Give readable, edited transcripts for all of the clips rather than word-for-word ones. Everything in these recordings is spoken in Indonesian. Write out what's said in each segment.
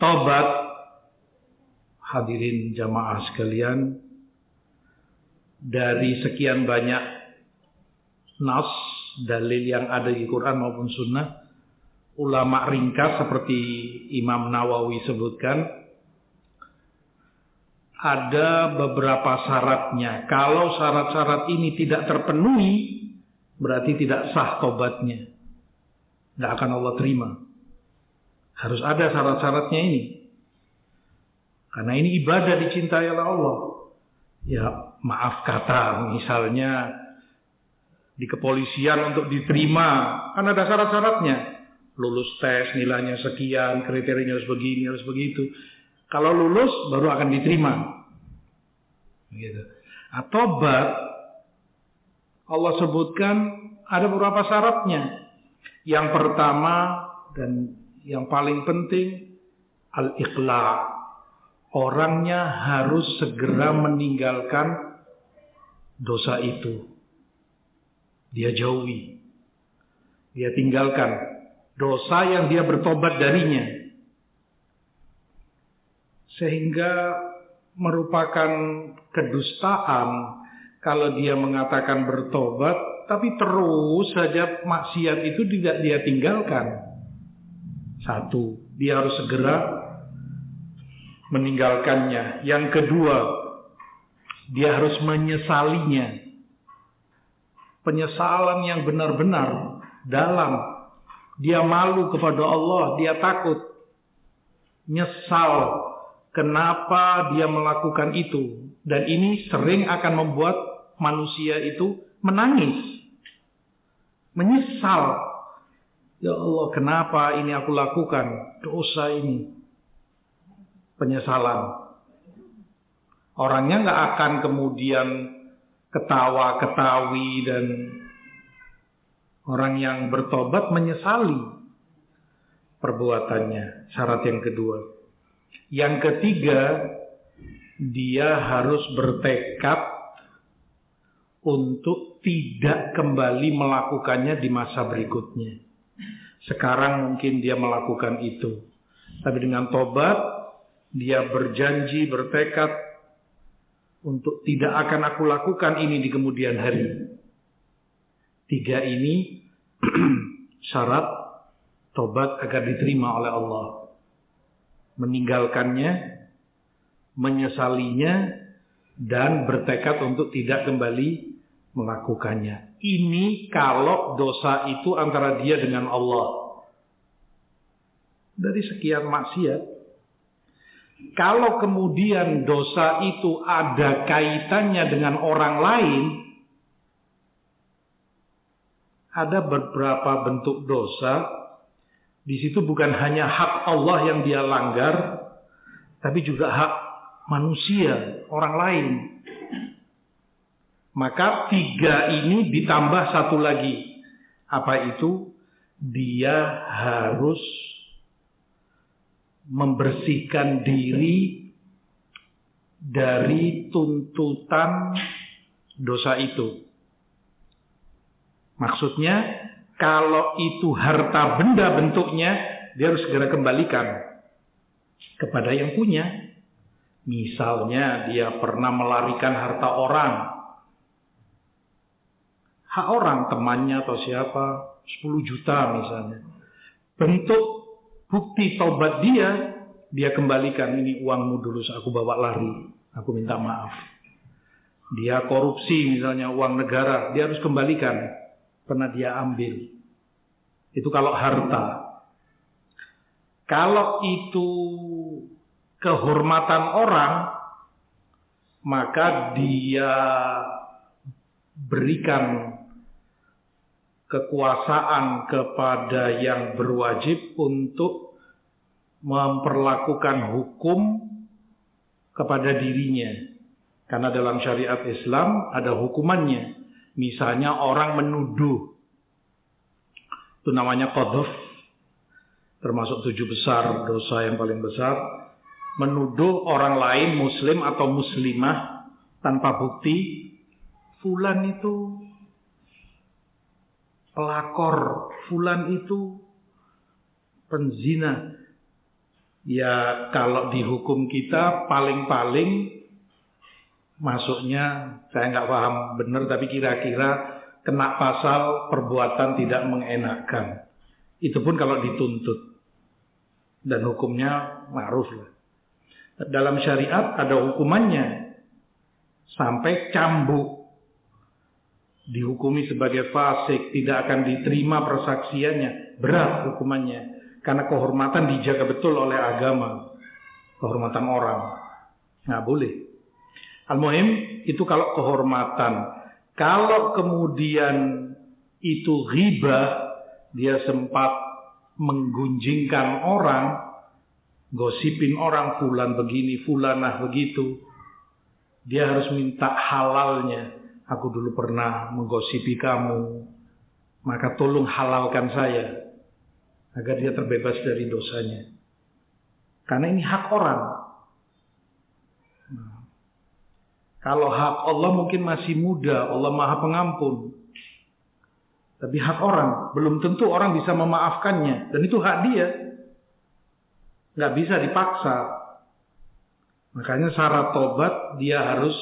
Tobat, hadirin jamaah sekalian, dari sekian banyak nas, dalil yang ada di Quran maupun Sunnah, ulama ringkas seperti Imam Nawawi sebutkan, ada beberapa syaratnya. Kalau syarat-syarat ini tidak terpenuhi, berarti tidak sah tobatnya. Tidak akan Allah terima. Harus ada syarat-syaratnya ini. Karena ini ibadah dicintai oleh Allah. Ya, maaf kata, misalnya di kepolisian untuk diterima, kan ada syarat-syaratnya. Lulus tes, nilainya sekian, kriterianya harus begini, harus begitu. Kalau lulus, baru akan diterima. Gitu. Tobat, Allah sebutkan ada beberapa syaratnya. Yang pertama dan yang paling penting, al-iqla'. Orangnya harus segera meninggalkan dosa itu. Dia jauhi. Dia tinggalkan dosa yang dia bertobat darinya. Sehingga merupakan kedustaan kalau dia mengatakan bertobat, tapi terus saja maksiat itu tidak dia tinggalkan. Satu, dia harus segera meninggalkannya. Yang kedua, dia harus menyesalinya. Penyesalan yang benar-benar dalam. Dia malu kepada Allah, dia takut. Nyesal kenapa dia melakukan itu. Dan ini sering akan membuat manusia itu menangis. Menyesal. Ya Allah, kenapa ini aku lakukan? Dosa ini. Penyesalan. Orangnya nggak akan kemudian ketawa-ketawi, dan orang yang bertobat menyesali perbuatannya. Syarat yang kedua. Yang ketiga, dia harus bertekad untuk tidak kembali melakukannya di masa berikutnya. Sekarang mungkin dia melakukan itu, tapi dengan tobat dia berjanji, bertekad untuk tidak akan aku lakukan ini di kemudian hari. Tiga ini syarat tobat agar diterima oleh Allah. Meninggalkannya, menyesalinya, dan bertekad untuk tidak kembali melakukannya. Ini kalau dosa itu antara dia dengan Allah. Dari sekian maksiat. Kalau kemudian dosa itu ada kaitannya dengan orang lain, ada beberapa bentuk dosa. Di situ bukan hanya hak Allah yang dia langgar, tapi juga hak manusia, orang lain. Maka tiga ini ditambah satu lagi. Apa itu? Dia harus membersihkan diri dari tuntutan dosa itu. Maksudnya, kalau itu harta benda bentuknya, dia harus segera kembalikan kepada yang punya. Misalnya dia pernah melarikan harta orang. Hak orang, temannya atau siapa, 10 juta misalnya. Bentuk bukti taubat dia kembalikan. Ini uangmu dulu aku bawa lari, aku minta maaf. Dia korupsi misalnya uang negara, dia harus kembalikan, pernah dia ambil. Itu kalau harta. Kalau itu kehormatan orang, maka dia berikan kekuasaan kepada yang berwajib untuk memperlakukan hukum kepada dirinya. Karena dalam syariat Islam ada hukumannya. Misalnya orang menuduh, itu namanya qadhaf, termasuk 7 besar dosa yang paling besar. Menuduh orang lain muslim atau muslimah tanpa bukti, fulan itu pelakor, fulan itu penzina. Ya kalau di hukum kita paling-paling masuknya, saya nggak paham benar, tapi kira-kira kena pasal perbuatan tidak mengenakkan. Itu pun kalau dituntut. Dan hukumnya ma'ruf lah. Dalam syariat ada hukumannya. Sampai cambuk. Dihukumi sebagai fasik, tidak akan diterima persaksiannya. Berat hukumannya. Karena kehormatan dijaga betul oleh agama. Kehormatan orang. Nggak boleh. Al-muhim, itu kalau kehormatan. Kalau kemudian itu ghibah, dia sempat menggunjingkan orang, gosipin orang, fulan begini, fulanah begitu, dia harus minta halalnya. Aku dulu pernah menggosipi kamu, maka tolong halalkan saya, agar dia terbebas dari dosanya. Karena ini hak orang. Kalau hak Allah mungkin masih muda, Allah Maha Pengampun. Tapi hak orang, belum tentu orang bisa memaafkannya. Dan itu hak dia. Nggak bisa dipaksa. Makanya syarat tobat, dia harus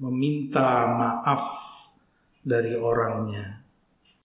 meminta maaf dari orangnya.